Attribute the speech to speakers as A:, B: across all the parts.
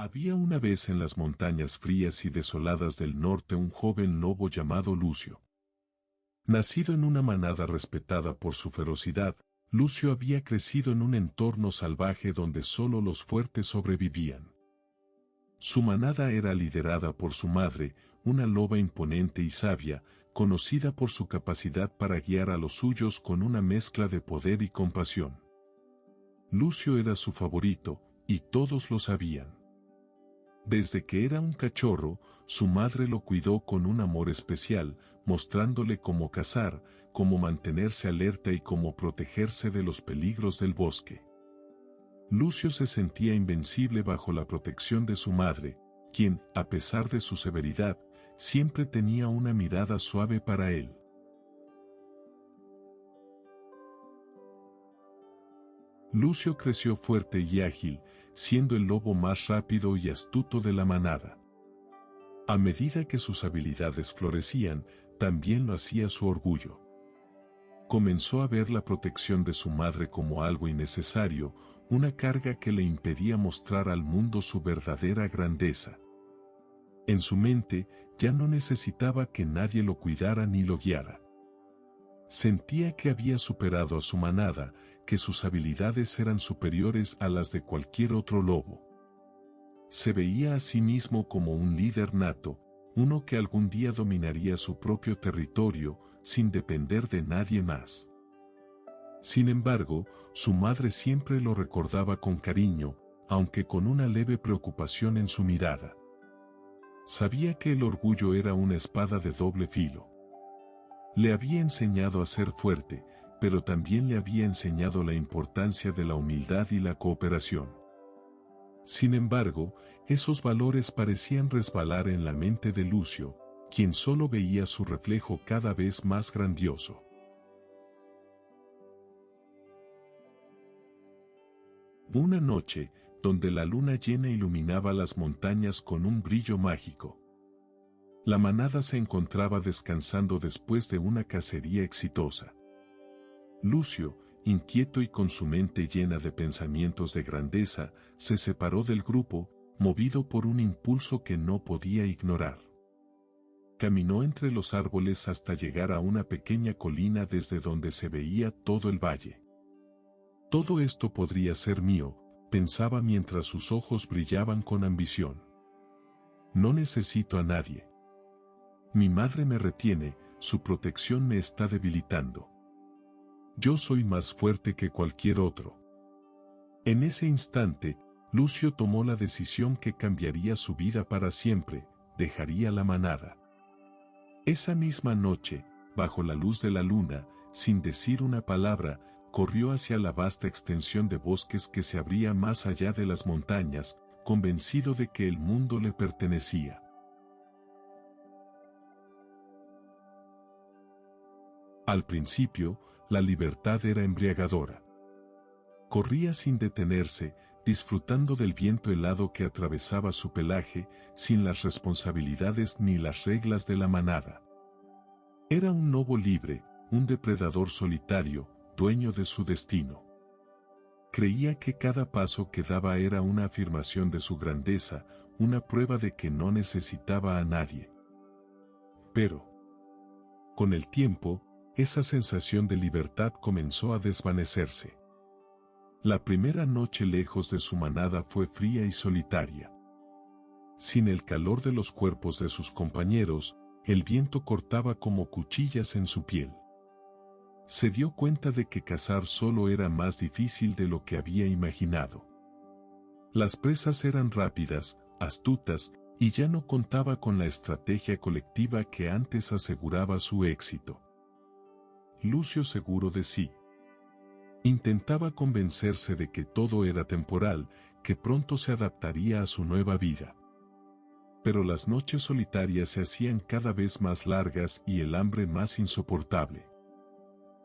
A: Había una vez en las montañas frías y desoladas del norte un joven lobo llamado Lucio. Nacido en una manada respetada por su ferocidad, Lucio había crecido en un entorno salvaje donde solo los fuertes sobrevivían. Su manada era liderada por su madre, una loba imponente y sabia, conocida por su capacidad para guiar a los suyos con una mezcla de poder y compasión. Lucio era su favorito, y todos lo sabían. Desde que era un cachorro, su madre lo cuidó con un amor especial, mostrándole cómo cazar, cómo mantenerse alerta y cómo protegerse de los peligros del bosque. Lucio se sentía invencible bajo la protección de su madre, quien, a pesar de su severidad, siempre tenía una mirada suave para él. Lucio creció fuerte y ágil, siendo el lobo más rápido y astuto de la manada. A medida que sus habilidades florecían, también lo hacía su orgullo. Comenzó a ver la protección de su madre como algo innecesario, una carga que le impedía mostrar al mundo su verdadera grandeza. En su mente, ya no necesitaba que nadie lo cuidara ni lo guiara. Sentía que había superado a su manada, que sus habilidades eran superiores a las de cualquier otro lobo. Se veía a sí mismo como un líder nato, uno que algún día dominaría su propio territorio, sin depender de nadie más. Sin embargo, su madre siempre lo recordaba con cariño, aunque con una leve preocupación en su mirada. Sabía que el orgullo era una espada de doble filo. Le había enseñado a ser fuerte, pero también le había enseñado la importancia de la humildad y la cooperación. Sin embargo, esos valores parecían resbalar en la mente de Lucio, quien solo veía su reflejo cada vez más grandioso. Una noche, donde la luna llena iluminaba las montañas con un brillo mágico. La manada se encontraba descansando después de una cacería exitosa. Lucio, inquieto y con su mente llena de pensamientos de grandeza, se separó del grupo, movido por un impulso que no podía ignorar. Caminó entre los árboles hasta llegar a una pequeña colina desde donde se veía todo el valle. Todo esto podría ser mío, pensaba mientras sus ojos brillaban con ambición. No necesito a nadie. Mi madre me retiene, su protección me está debilitando. Yo soy más fuerte que cualquier otro. En ese instante, Lucio tomó la decisión que cambiaría su vida para siempre, dejaría la manada. Esa misma noche, bajo la luz de la luna, sin decir una palabra, corrió hacia la vasta extensión de bosques que se abría más allá de las montañas, convencido de que el mundo le pertenecía. Al principio, la libertad era embriagadora. Corría sin detenerse, disfrutando del viento helado que atravesaba su pelaje, sin las responsabilidades ni las reglas de la manada. Era un lobo libre, un depredador solitario, dueño de su destino. Creía que cada paso que daba era una afirmación de su grandeza, una prueba de que no necesitaba a nadie. Pero, con el tiempo, esa sensación de libertad comenzó a desvanecerse. La primera noche lejos de su manada fue fría y solitaria. Sin el calor de los cuerpos de sus compañeros, el viento cortaba como cuchillas en su piel. Se dio cuenta de que cazar solo era más difícil de lo que había imaginado. Las presas eran rápidas, astutas, y ya no contaba con la estrategia colectiva que antes aseguraba su éxito. Lucio, seguro de sí, intentaba convencerse de que todo era temporal, que pronto se adaptaría a su nueva vida. Pero las noches solitarias se hacían cada vez más largas y el hambre más insoportable.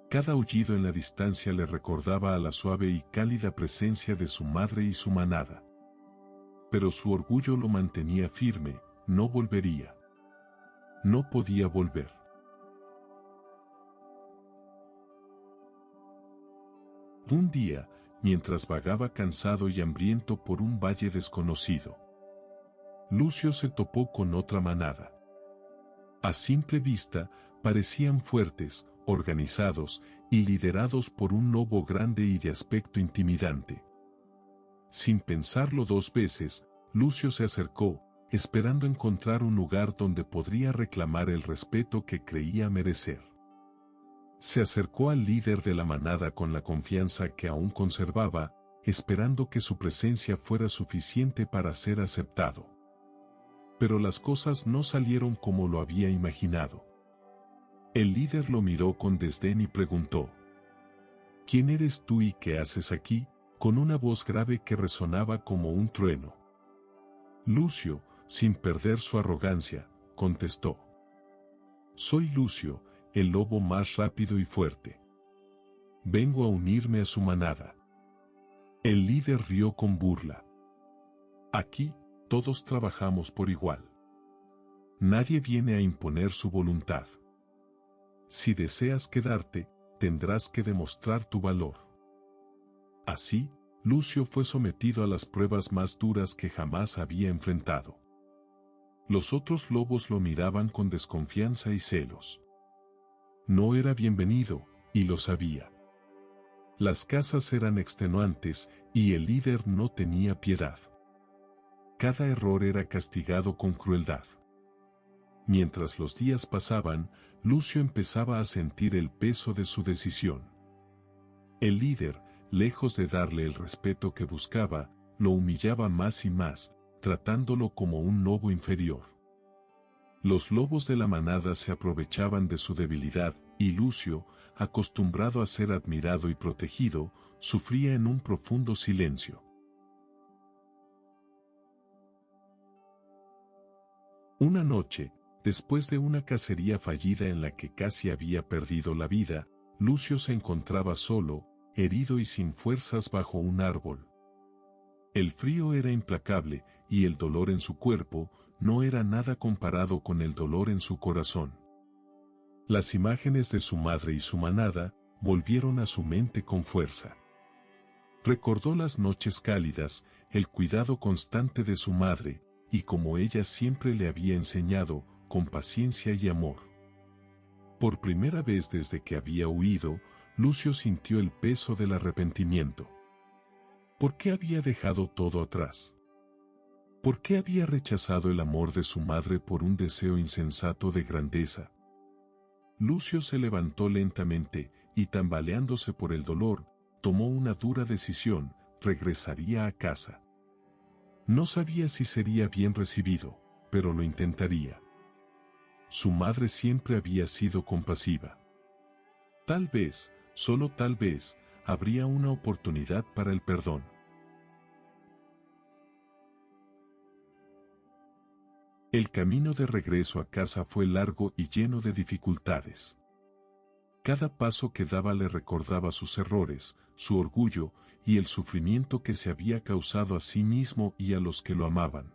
A: Cada aullido en la distancia le recordaba a la suave y cálida presencia de su madre y su manada. Pero su orgullo lo mantenía firme, no volvería. No podía volver. Un día, mientras vagaba cansado y hambriento por un valle desconocido, Lucio se topó con otra manada. A simple vista, parecían fuertes, organizados y liderados por un lobo grande y de aspecto intimidante. Sin pensarlo dos veces, Lucio se acercó, esperando encontrar un lugar donde podría reclamar el respeto que creía merecer. Se acercó al líder de la manada con la confianza que aún conservaba, esperando que su presencia fuera suficiente para ser aceptado. Pero las cosas no salieron como lo había imaginado. El líder lo miró con desdén y preguntó: ¿Quién eres tú y qué haces aquí?, con una voz grave que resonaba como un trueno. Lucio, sin perder su arrogancia, contestó: Soy Lucio, el lobo más rápido y fuerte. Vengo a unirme a su manada. El líder rió con burla. Aquí, todos trabajamos por igual. Nadie viene a imponer su voluntad. Si deseas quedarte, tendrás que demostrar tu valor. Así, Lucio fue sometido a las pruebas más duras que jamás había enfrentado. Los otros lobos lo miraban con desconfianza y celos. No era bienvenido, y lo sabía. Las cazas eran extenuantes, y el líder no tenía piedad. Cada error era castigado con crueldad. Mientras los días pasaban, Lucio empezaba a sentir el peso de su decisión. El líder, lejos de darle el respeto que buscaba, lo humillaba más y más, tratándolo como un lobo inferior. Los lobos de la manada se aprovechaban de su debilidad, y Lucio, acostumbrado a ser admirado y protegido, sufría en un profundo silencio. Una noche, después de una cacería fallida en la que casi había perdido la vida, Lucio se encontraba solo, herido y sin fuerzas bajo un árbol. El frío era implacable, y el dolor en su cuerpo no era nada comparado con el dolor en su corazón. Las imágenes de su madre y su manada volvieron a su mente con fuerza. Recordó las noches cálidas, el cuidado constante de su madre, y como ella siempre le había enseñado, con paciencia y amor. Por primera vez desde que había huido, Lucio sintió el peso del arrepentimiento. ¿Por qué había dejado todo atrás? ¿Por qué había rechazado el amor de su madre por un deseo insensato de grandeza? Lucio se levantó lentamente, y tambaleándose por el dolor, tomó una dura decisión: regresaría a casa. No sabía si sería bien recibido, pero lo intentaría. Su madre siempre había sido compasiva. Tal vez, solo tal vez, habría una oportunidad para el perdón. El camino de regreso a casa fue largo y lleno de dificultades. Cada paso que daba le recordaba sus errores, su orgullo y el sufrimiento que se había causado a sí mismo y a los que lo amaban.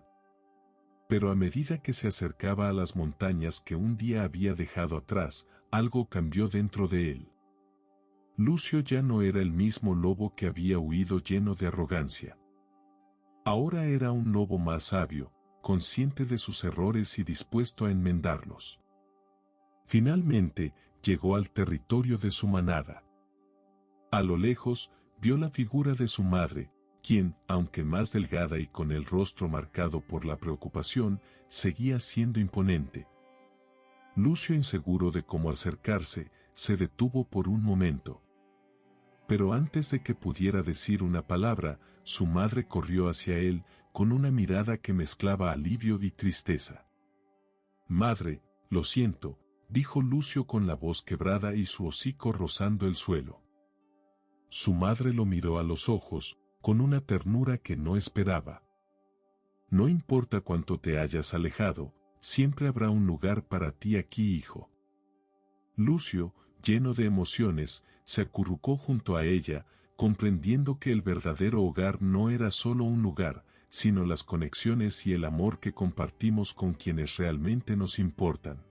A: Pero a medida que se acercaba a las montañas que un día había dejado atrás, algo cambió dentro de él. Lucio ya no era el mismo lobo que había huido lleno de arrogancia. Ahora era un lobo más sabio, consciente de sus errores y dispuesto a enmendarlos. Finalmente, llegó al territorio de su manada. A lo lejos, vio la figura de su madre, quien, aunque más delgada y con el rostro marcado por la preocupación, seguía siendo imponente. Lucio, inseguro de cómo acercarse, se detuvo por un momento. Pero antes de que pudiera decir una palabra, su madre corrió hacia él, con una mirada que mezclaba alivio y tristeza. «Madre, lo siento», dijo Lucio con la voz quebrada y su hocico rozando el suelo. Su madre lo miró a los ojos, con una ternura que no esperaba. «No importa cuánto te hayas alejado, siempre habrá un lugar para ti aquí, hijo». Lucio, lleno de emociones, se acurrucó junto a ella, comprendiendo que el verdadero hogar no era solo un lugar, sino las conexiones y el amor que compartimos con quienes realmente nos importan.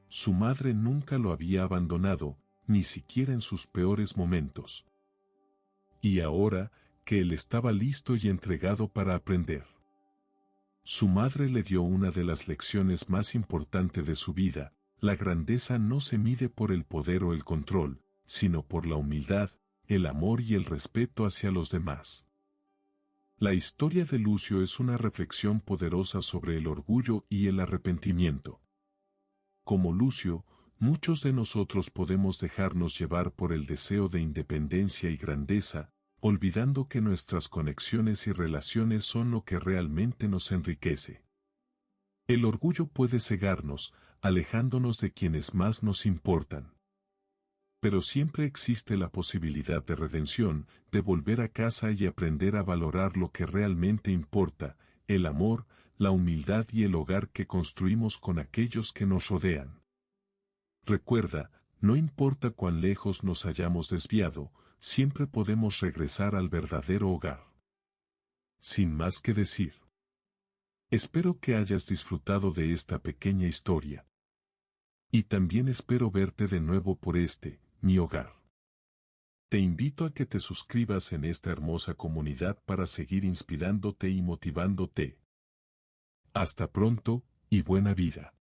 A: Su madre nunca lo había abandonado, ni siquiera en sus peores momentos. Y ahora, que él estaba listo y entregado para aprender. Su madre le dio una de las lecciones más importantes de su vida: la grandeza no se mide por el poder o el control, sino por la humildad, el amor y el respeto hacia los demás. La historia de Lucio es una reflexión poderosa sobre el orgullo y el arrepentimiento. Como Lucio, muchos de nosotros podemos dejarnos llevar por el deseo de independencia y grandeza, olvidando que nuestras conexiones y relaciones son lo que realmente nos enriquece. El orgullo puede cegarnos, alejándonos de quienes más nos importan. Pero siempre existe la posibilidad de redención, de volver a casa y aprender a valorar lo que realmente importa: el amor, la humildad y el hogar que construimos con aquellos que nos rodean. Recuerda, no importa cuán lejos nos hayamos desviado, siempre podemos regresar al verdadero hogar. Sin más que decir, espero que hayas disfrutado de esta pequeña historia. Y también espero verte de nuevo por mi hogar. Te invito a que te suscribas en esta hermosa comunidad para seguir inspirándote y motivándote. Hasta pronto, y buena vida.